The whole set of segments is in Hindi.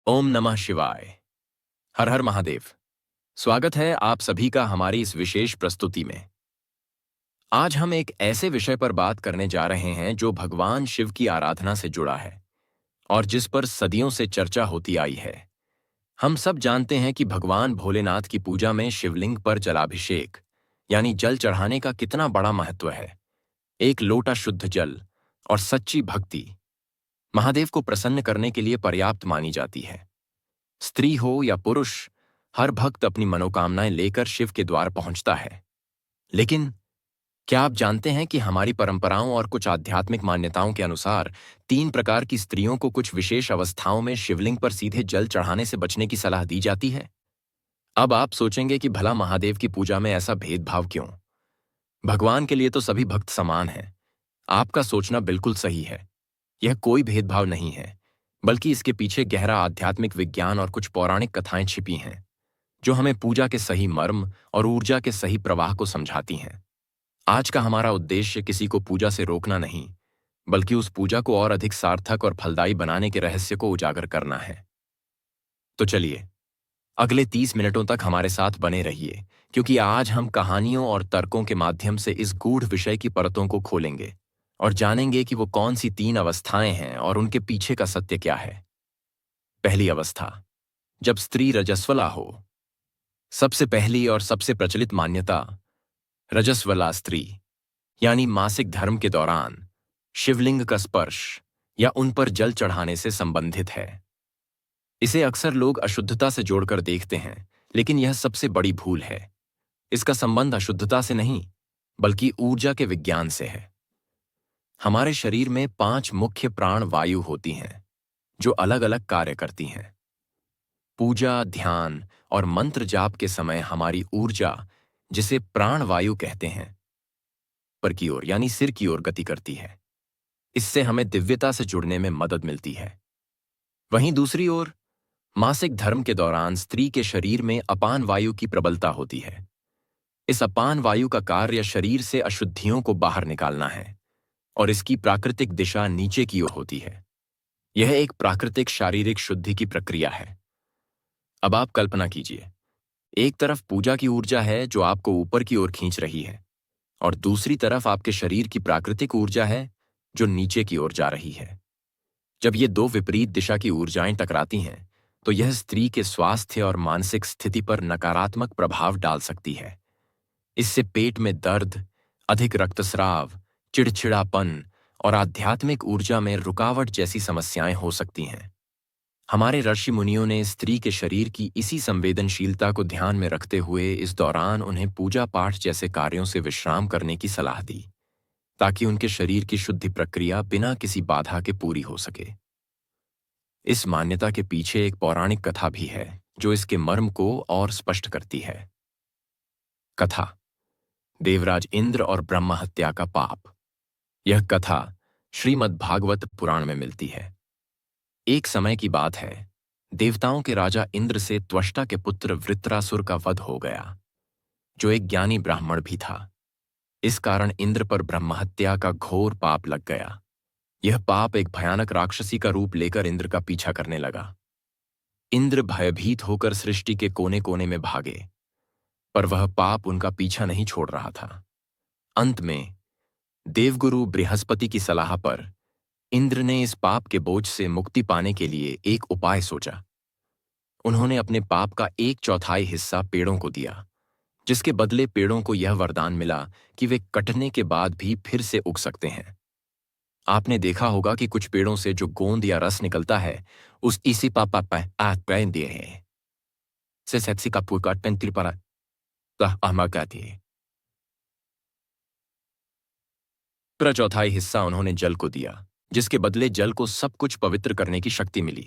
ओम नमः शिवाय। हर हर महादेव। स्वागत है आप सभी का हमारी इस विशेष प्रस्तुति में। आज हम एक ऐसे विषय पर बात करने जा रहे हैं जो भगवान शिव की आराधना से जुड़ा है और जिस पर सदियों से चर्चा होती आई है। हम सब जानते हैं कि भगवान भोलेनाथ की पूजा में शिवलिंग पर जलाभिषेक यानी जल चढ़ाने का कितना बड़ा महत्व है। एक लोटा शुद्ध जल और सच्ची भक्ति महादेव को प्रसन्न करने के लिए पर्याप्त मानी जाती है। स्त्री हो या पुरुष, हर भक्त अपनी मनोकामनाएं लेकर शिव के द्वार पहुंचता है। लेकिन क्या आप जानते हैं कि हमारी परंपराओं और कुछ आध्यात्मिक मान्यताओं के अनुसार 3 प्रकार की स्त्रियों को कुछ विशेष अवस्थाओं में शिवलिंग पर सीधे जल चढ़ाने से बचने की सलाह दी जाती है? अब आप सोचेंगे कि भला महादेव की पूजा में ऐसा भेदभाव क्यों? भगवान के लिए तो सभी भक्त समान हैं। आपका सोचना बिल्कुल सही है। यह कोई भेदभाव नहीं है, बल्कि इसके पीछे गहरा आध्यात्मिक विज्ञान और कुछ पौराणिक कथाएं छिपी हैं जो हमें पूजा के सही मर्म और ऊर्जा के सही प्रवाह को समझाती हैं। आज का हमारा उद्देश्य किसी को पूजा से रोकना नहीं, बल्कि उस पूजा को और अधिक सार्थक और फलदायी बनाने के रहस्य को उजागर करना है। तो चलिए, अगले 30 मिनटों तक हमारे साथ बने रहिए, क्योंकि आज हम कहानियों और तर्कों के माध्यम से इस गूढ़ विषय की परतों को खोलेंगे और जानेंगे कि वो कौन सी 3 अवस्थाएं हैं और उनके पीछे का सत्य क्या है। पहली अवस्था, जब स्त्री रजस्वला हो। सबसे पहली और सबसे प्रचलित मान्यता रजस्वला स्त्री यानी मासिक धर्म के दौरान शिवलिंग का स्पर्श या उन पर जल चढ़ाने से संबंधित है। इसे अक्सर लोग अशुद्धता से जोड़कर देखते हैं, लेकिन यह सबसे बड़ी भूल है। इसका संबंध अशुद्धता से नहीं, बल्कि ऊर्जा के विज्ञान से है। हमारे शरीर में 5 मुख्य प्राण वायु होती हैं, जो अलग अलग कार्य करती हैं। पूजा, ध्यान और मंत्र जाप के समय हमारी ऊर्जा, जिसे प्राण वायु कहते हैं, ऊपर की ओर यानी सिर की ओर गति करती है। इससे हमें दिव्यता से जुड़ने में मदद मिलती है। वहीं दूसरी ओर मासिक धर्म के दौरान स्त्री के शरीर में अपान वायु की प्रबलता होती है। इस अपान वायु का कार्य शरीर से अशुद्धियों को बाहर निकालना है और इसकी प्राकृतिक दिशा नीचे की ओर होती है। यह एक प्राकृतिक शारीरिक शुद्धि की प्रक्रिया है। अब आप कल्पना कीजिए, एक तरफ पूजा की ऊर्जा है जो आपको ऊपर की ओर खींच रही है, और दूसरी तरफ आपके शरीर की प्राकृतिक ऊर्जा है जो नीचे की ओर जा रही है। जब ये 2 विपरीत दिशा की ऊर्जाएं टकराती हैं, तो यह स्त्री के स्वास्थ्य और मानसिक स्थिति पर नकारात्मक प्रभाव डाल सकती है। इससे पेट में दर्द, अधिक रक्तस्राव, चिड़चिड़ापन और आध्यात्मिक ऊर्जा में रुकावट जैसी समस्याएं हो सकती हैं। हमारे ऋषि मुनियों ने स्त्री के शरीर की इसी संवेदनशीलता को ध्यान में रखते हुए इस दौरान उन्हें पूजा पाठ जैसे कार्यों से विश्राम करने की सलाह दी, ताकि उनके शरीर की शुद्धि प्रक्रिया बिना किसी बाधा के पूरी हो सके। इस मान्यता के पीछे एक पौराणिक कथा भी है जो इसके मर्म को और स्पष्ट करती है। कथा, देवराज इंद्र और ब्रह्म हत्या का पाप। यह कथा श्रीमद् भागवत पुराण में मिलती है। एक समय की बात है, देवताओं के राजा इंद्र से त्वष्टा के पुत्र वृत्रासुर का वध हो गया, जो एक ज्ञानी ब्राह्मण भी था। इस कारण इंद्र पर ब्रह्महत्या का घोर पाप लग गया। यह पाप एक भयानक राक्षसी का रूप लेकर इंद्र का पीछा करने लगा। इंद्र भयभीत होकर सृष्टि के कोने कोने में भागे, पर वह पाप उनका पीछा नहीं छोड़ रहा था। अंत में देवगुरु बृहस्पति की सलाह पर इंद्र ने इस पाप के बोझ से मुक्ति पाने के लिए एक उपाय सोचा। उन्होंने अपने पाप का 1/4 हिस्सा पेड़ों को दिया, जिसके बदले पेड़ों को यह वरदान मिला कि वे कटने के बाद भी फिर से उग सकते हैं। आपने देखा होगा कि कुछ पेड़ों से जो गोंद या रस निकलता है, उस इसी पापा दिए हैं से सेक्सी का पूरा पेंटिल पर कहती है। पूरा 1/4 हिस्सा उन्होंने जल को दिया, जिसके बदले जल को सब कुछ पवित्र करने की शक्ति मिली।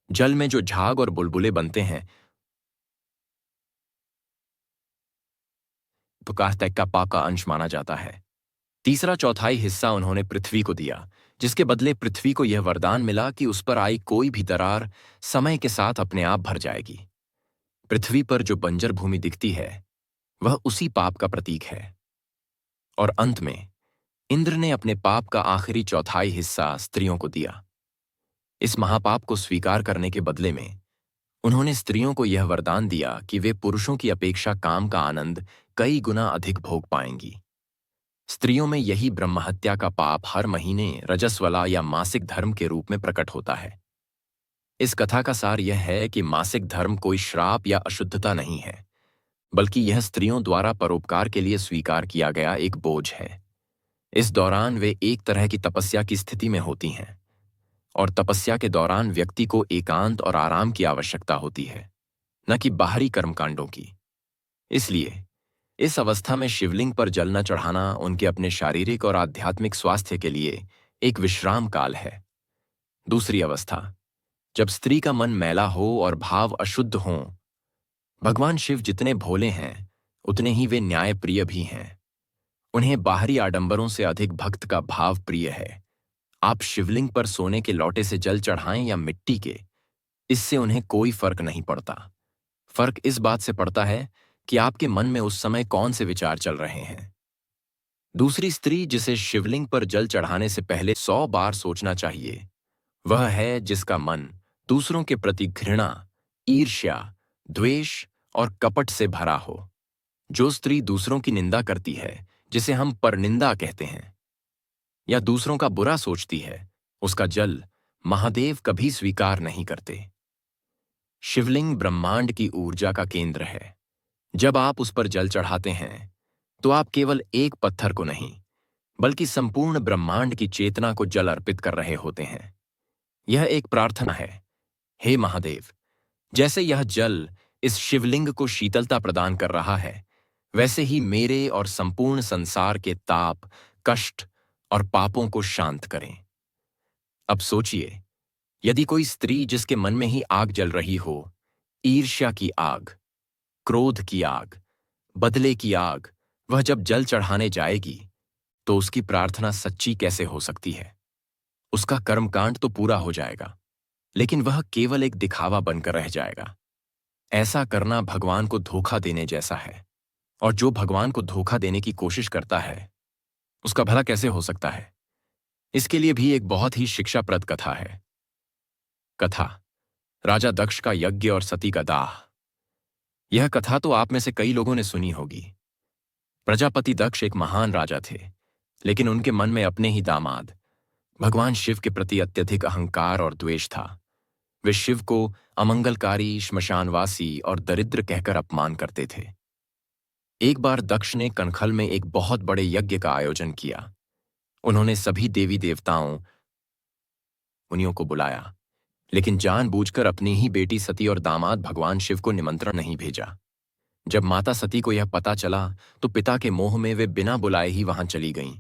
जल में जो झाग और बुलबुले बनते हैं, प्रकाश का पाप का अंश माना जाता है। तीसरा 1/4 हिस्सा उन्होंने पृथ्वी को दिया, जिसके बदले पृथ्वी को यह वरदान मिला कि उस पर आई कोई भी दरार समय के साथ अपने आप भर जाएगी। पृथ्वी पर जो बंजर भूमि दिखती है, वह उसी पाप का प्रतीक है। और अंत में इंद्र ने अपने पाप का आखिरी 1/4 हिस्सा स्त्रियों को दिया। इस महापाप को स्वीकार करने के बदले में उन्होंने स्त्रियों को यह वरदान दिया कि वे पुरुषों की अपेक्षा काम का आनंद कई गुना अधिक भोग पाएंगी। स्त्रियों में यही ब्रह्महत्या का पाप हर महीने रजस्वला या मासिक धर्म के रूप में प्रकट होता है। इस कथा का सार यह है कि मासिक धर्म कोई श्राप या अशुद्धता नहीं है, बल्कि यह स्त्रियों द्वारा परोपकार के लिए स्वीकार किया गया एक बोझ है। इस दौरान वे एक तरह की तपस्या की स्थिति में होती हैं, और तपस्या के दौरान व्यक्ति को एकांत और आराम की आवश्यकता होती है, न कि बाहरी कर्मकांडों की। इसलिए इस अवस्था में शिवलिंग पर जल न चढ़ाना उनके अपने शारीरिक और आध्यात्मिक स्वास्थ्य के लिए एक विश्राम काल है। दूसरी अवस्था, जब स्त्री का मन मैला हो और भाव अशुद्ध हों। भगवान शिव जितने भोले हैं उतने ही वे न्यायप्रिय भी हैं। उन्हें बाहरी आडंबरों से अधिक भक्त का भाव प्रिय है। आप शिवलिंग पर सोने के लौटे से जल चढ़ाएं या मिट्टी के, इससे उन्हें कोई फर्क नहीं पड़ता। फर्क इस बात से पड़ता है कि आपके मन में उस समय कौन से विचार चल रहे हैं। दूसरी स्त्री जिसे शिवलिंग पर जल चढ़ाने से पहले 100 बार सोचना चाहिए, वह है जिसका मन दूसरों के प्रति घृणा, ईर्ष्या, द्वेष और कपट से भरा हो। जो स्त्री दूसरों की निंदा करती है, जिसे हम परनिंदा कहते हैं, या दूसरों का बुरा सोचती है, उसका जल महादेव कभी स्वीकार नहीं करते। शिवलिंग ब्रह्मांड की ऊर्जा का केंद्र है। जब आप उस पर जल चढ़ाते हैं तो आप केवल एक पत्थर को नहीं, बल्कि संपूर्ण ब्रह्मांड की चेतना को जल अर्पित कर रहे होते हैं। यह एक प्रार्थना है, हे महादेव, जैसे यह जल इस शिवलिंग को शीतलता प्रदान कर रहा है, वैसे ही मेरे और संपूर्ण संसार के ताप, कष्ट और पापों को शांत करें। अब सोचिए, यदि कोई स्त्री जिसके मन में ही आग जल रही हो, ईर्ष्या की आग, क्रोध की आग, बदले की आग, वह जब जल चढ़ाने जाएगी तो उसकी प्रार्थना सच्ची कैसे हो सकती है। उसका कर्मकांड तो पूरा हो जाएगा, लेकिन वह केवल एक दिखावा बनकर रह जाएगा। ऐसा करना भगवान को धोखा देने जैसा है, और जो भगवान को धोखा देने की कोशिश करता है उसका भला कैसे हो सकता है। इसके लिए भी एक बहुत ही शिक्षाप्रद कथा है। कथा, राजा दक्ष का यज्ञ और सती का दाह। यह कथा तो आप में से कई लोगों ने सुनी होगी। प्रजापति दक्ष एक महान राजा थे, लेकिन उनके मन में अपने ही दामाद भगवान शिव के प्रति अत्यधिक अहंकार और द्वेष था। वे शिव को अमंगलकारी, श्मशानवासी और दरिद्र कहकर अपमान करते थे। एक बार दक्ष ने कनखल में एक बहुत बड़े यज्ञ का आयोजन किया। उन्होंने सभी देवी देवताओं, मुनियों को बुलाया, लेकिन जानबूझकर अपनी ही बेटी सती और दामाद भगवान शिव को निमंत्रण नहीं भेजा। जब माता सती को यह पता चला तो पिता के मोह में वे बिना बुलाए ही वहां चली गईं।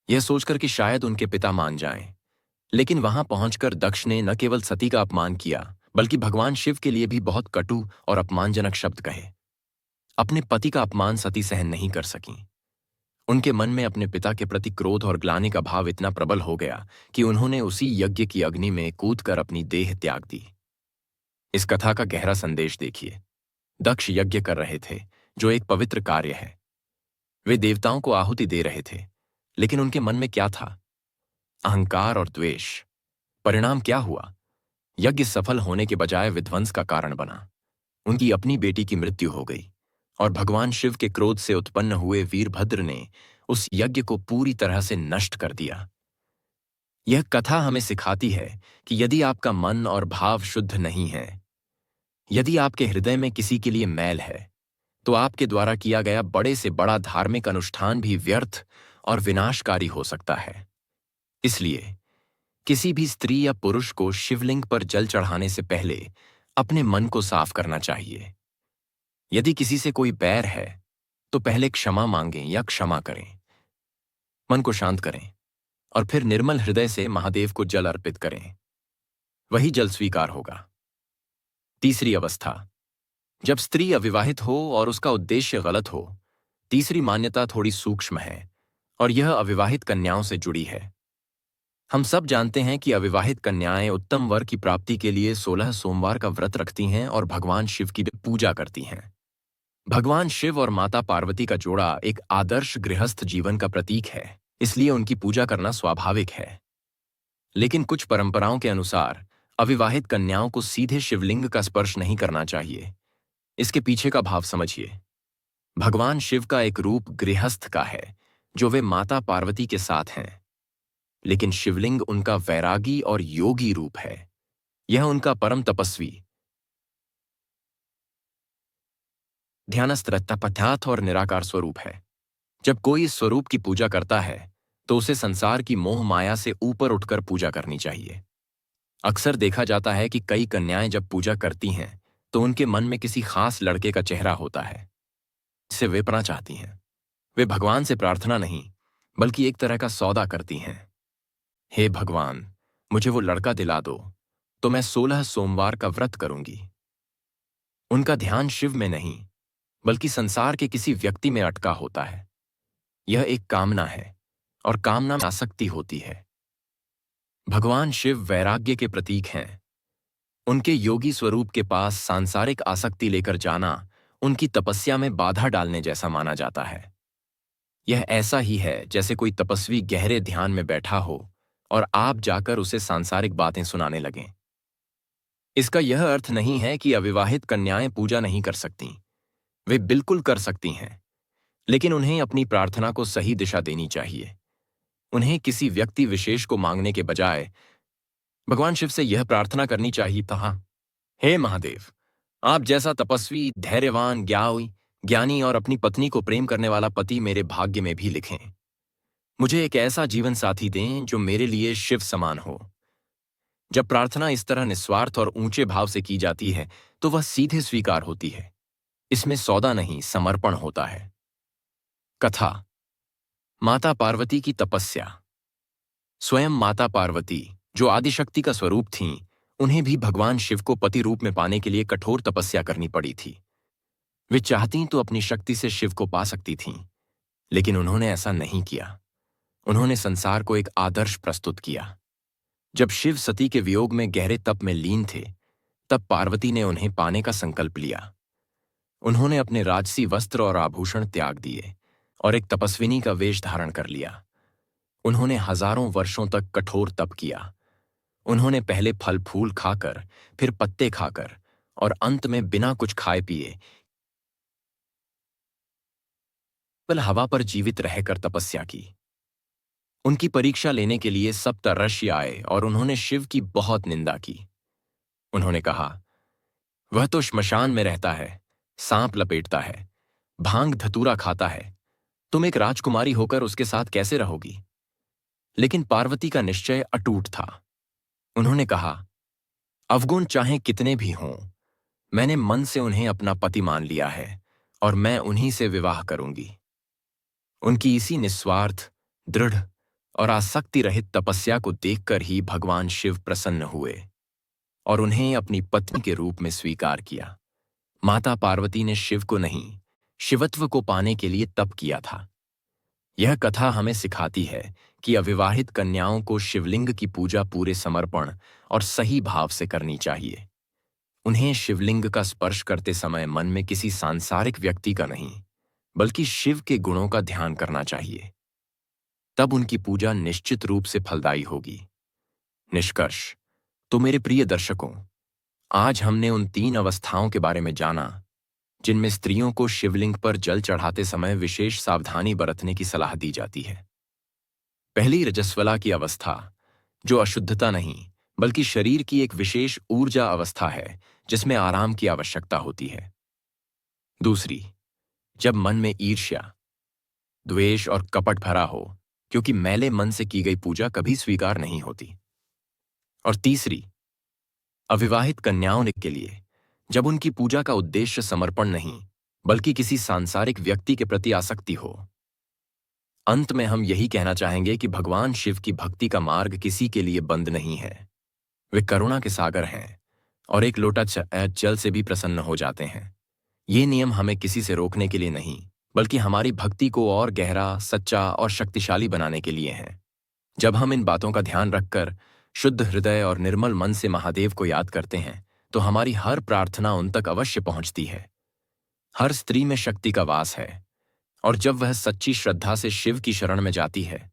यह सोचकर कि शायद उनके पिता मान जाएं, लेकिन वहां पहुंचकर दक्ष ने न केवल सती का अपमान किया, बल्कि भगवान शिव के लिए भी बहुत कटु और अपमानजनक शब्द कहे। अपने पति का अपमान सती सहन नहीं कर सकीं। उनके मन में अपने पिता के प्रति क्रोध और ग्लानि का भाव इतना प्रबल हो गया कि उन्होंने उसी यज्ञ की अग्नि में कूदकर अपनी देह त्याग दी। इस कथा का गहरा संदेश देखिए। दक्ष यज्ञ कर रहे थे, जो एक पवित्र कार्य है। वे देवताओं को आहुति दे रहे थे, लेकिन उनके मन में क्या था? अहंकार और द्वेष। परिणाम क्या हुआ? यज्ञ सफल होने के बजाय विध्वंस का कारण बना। उनकी अपनी बेटी की मृत्यु हो गई, और भगवान शिव के क्रोध से उत्पन्न हुए वीरभद्र ने उस यज्ञ को पूरी तरह से नष्ट कर दिया। यह कथा हमें सिखाती है कि यदि आपका मन और भाव शुद्ध नहीं है, यदि आपके हृदय में किसी के लिए मैल है, तो आपके द्वारा किया गया बड़े से बड़ा धार्मिक अनुष्ठान भी व्यर्थ और विनाशकारी हो सकता है। इसलिए किसी भी स्त्री या पुरुष को शिवलिंग पर जल चढ़ाने से पहले अपने मन को साफ करना चाहिए। यदि किसी से कोई बैर है तो पहले क्षमा मांगें या क्षमा करें। मन को शांत करें और फिर निर्मल हृदय से महादेव को जल अर्पित करें। वही जल स्वीकार होगा। तीसरी अवस्था, जब स्त्री अविवाहित हो और उसका उद्देश्य गलत हो। तीसरी मान्यता थोड़ी सूक्ष्म है और यह अविवाहित कन्याओं से जुड़ी है। हम सब जानते हैं कि अविवाहित कन्याएं उत्तम वर की प्राप्ति के लिए 16 सोमवार का व्रत रखती हैं और भगवान शिव की पूजा करती हैं। भगवान शिव और माता पार्वती का जोड़ा एक आदर्श गृहस्थ जीवन का प्रतीक है। इसलिए उनकी पूजा करना स्वाभाविक है। लेकिन कुछ परंपराओं के अनुसार अविवाहित कन्याओं को सीधे शिवलिंग का स्पर्श नहीं करना चाहिए। इसके पीछे का भाव समझिए। भगवान शिव का एक रूप गृहस्थ का है, जो वे माता पार्वती के साथ हैं। लेकिन शिवलिंग उनका वैरागी और योगी रूप है। यह उनका परम तपस्वी, ध्यानस्थ, तपथ्यात और निराकार स्वरूप है। जब कोई इस स्वरूप की पूजा करता है तो उसे संसार की मोह माया से ऊपर उठकर पूजा करनी चाहिए। अक्सर देखा जाता है कि कई कन्याएं जब पूजा करती हैं तो उनके मन में किसी खास लड़के का चेहरा होता है जिसे वे पाना चाहती हैं। वे भगवान से प्रार्थना नहीं बल्कि एक तरह का सौदा करती हैं। हे भगवान, मुझे वो लड़का दिला दो तो मैं 16 सोमवार का व्रत करूंगी। उनका ध्यान शिव में नहीं बल्कि संसार के किसी व्यक्ति में अटका होता है। यह एक कामना है और कामना में आसक्ति होती है। भगवान शिव वैराग्य के प्रतीक हैं। उनके योगी स्वरूप के पास सांसारिक आसक्ति लेकर जाना उनकी तपस्या में बाधा डालने जैसा माना जाता है। यह ऐसा ही है जैसे कोई तपस्वी गहरे ध्यान में बैठा हो और आप जाकर उसे सांसारिक बातें सुनाने लगें। इसका यह अर्थ नहीं है कि अविवाहित कन्याएं पूजा नहीं कर सकती। वे बिल्कुल कर सकती हैं, लेकिन उन्हें अपनी प्रार्थना को सही दिशा देनी चाहिए। उन्हें किसी व्यक्ति विशेष को मांगने के बजाय भगवान शिव से यह प्रार्थना करनी चाहिए था, हे महादेव, आप जैसा तपस्वी, धैर्यवान, ज्ञानी और अपनी पत्नी को प्रेम करने वाला पति मेरे भाग्य में भी लिखें। मुझे एक ऐसा जीवन साथी दें जो मेरे लिए शिव समान हो। जब प्रार्थना इस तरह निस्वार्थ और ऊंचे भाव से की जाती है तो वह सीधे स्वीकार होती है। इसमें सौदा नहीं, समर्पण होता है। कथा। माता पार्वती की तपस्या। स्वयं माता पार्वती, जो आदिशक्ति का स्वरूप थीं, उन्हें भी भगवान शिव को पति रूप में पाने के लिए कठोर तपस्या करनी पड़ी थी। वे चाहतीं तो अपनी शक्ति से शिव को पा सकती थीं, लेकिन उन्होंने ऐसा नहीं किया। उन्होंने संसार को एक आदर्श प्रस्तुत किया। जब शिव सती के वियोग में गहरे तप में लीन थे, तब पार्वती ने उन्हें पाने का संकल्प लिया। उन्होंने अपने राजसी वस्त्र और आभूषण त्याग दिए और एक तपस्विनी का वेश धारण कर लिया। उन्होंने हजारों वर्षों तक कठोर तप किया। उन्होंने पहले फल फूल खाकर, फिर पत्ते खाकर और अंत में बिना कुछ खाए पिए केवल हवा पर जीवित रहकर तपस्या की। उनकी परीक्षा लेने के लिए सप्तऋषि आए और उन्होंने शिव की बहुत निंदा की। उन्होंने कहा, वह तो श्मशान में रहता है, सांप लपेटता है, भांग धतूरा खाता है। तुम एक राजकुमारी होकर उसके साथ कैसे रहोगी? लेकिन पार्वती का निश्चय अटूट था। उन्होंने कहा, अवगुण चाहे कितने भी हों, मैंने मन से उन्हें अपना पति मान लिया है और मैं उन्हीं से विवाह करूंगी। उनकी इसी निस्वार्थ, दृढ़ और आसक्ति रहित तपस्या को देखकर ही भगवान शिव प्रसन्न हुए और उन्हें अपनी पत्नी के रूप में स्वीकार किया। माता पार्वती ने शिव को नहीं, शिवत्व को पाने के लिए तप किया था। यह कथा हमें सिखाती है कि अविवाहित कन्याओं को शिवलिंग की पूजा पूरे समर्पण और सही भाव से करनी चाहिए। उन्हें शिवलिंग का स्पर्श करते समय मन में किसी सांसारिक व्यक्ति का नहीं, बल्कि शिव के गुणों का ध्यान करना चाहिए। तब उनकी पूजा निश्चित रूप से फलदायी होगी। निष्कर्ष। तो मेरे प्रिय दर्शकों, आज हमने उन 3 अवस्थाओं के बारे में जाना जिनमें स्त्रियों को शिवलिंग पर जल चढ़ाते समय विशेष सावधानी बरतने की सलाह दी जाती है। पहली, रजस्वला की अवस्था, जो अशुद्धता नहीं बल्कि शरीर की एक विशेष ऊर्जा अवस्था है जिसमें आराम की आवश्यकता होती है। दूसरी, जब मन में ईर्ष्या, द्वेष और कपट भरा हो, क्योंकि मैले मन से की गई पूजा कभी स्वीकार नहीं होती। और तीसरी, अविवाहित कन्याओं के लिए, जब उनकी पूजा का उद्देश्य समर्पण नहीं बल्कि किसी सांसारिक व्यक्ति के प्रति आसक्ति हो। अंत में हम यही कहना चाहेंगे कि भगवान शिव की भक्ति का मार्ग किसी के लिए बंद नहीं है। वे करुणा के सागर हैं और एक लोटा जल से भी प्रसन्न हो जाते हैं। ये नियम हमें किसी से रोकने के लिए नहीं बल्कि हमारी भक्ति को और गहरा, सच्चा और शक्तिशाली बनाने के लिए हैं। जब हम इन बातों का ध्यान रखकर शुद्ध हृदय और निर्मल मन से महादेव को याद करते हैं तो हमारी हर प्रार्थना उन तक अवश्य पहुंचती है। हर स्त्री में शक्ति का वास है और जब वह सच्ची श्रद्धा से शिव की शरण में जाती है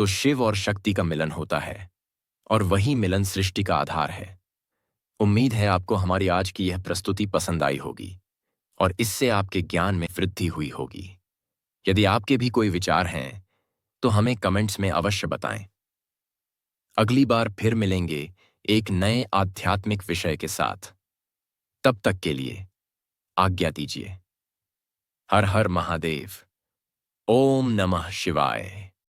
तो शिव और शक्ति का मिलन होता है, और वही मिलन सृष्टि का आधार है। उम्मीद है आपको हमारी आज की यह प्रस्तुति पसंद आई होगी और इससे आपके ज्ञान में वृद्धि हुई होगी। यदि आपके भी कोई विचार हैं, तो हमें कमेंट्स में अवश्य बताएं। अगली बार फिर मिलेंगे एक नए आध्यात्मिक विषय के साथ। तब तक के लिए आज्ञा दीजिए। हर हर महादेव। ओम नमः शिवाय।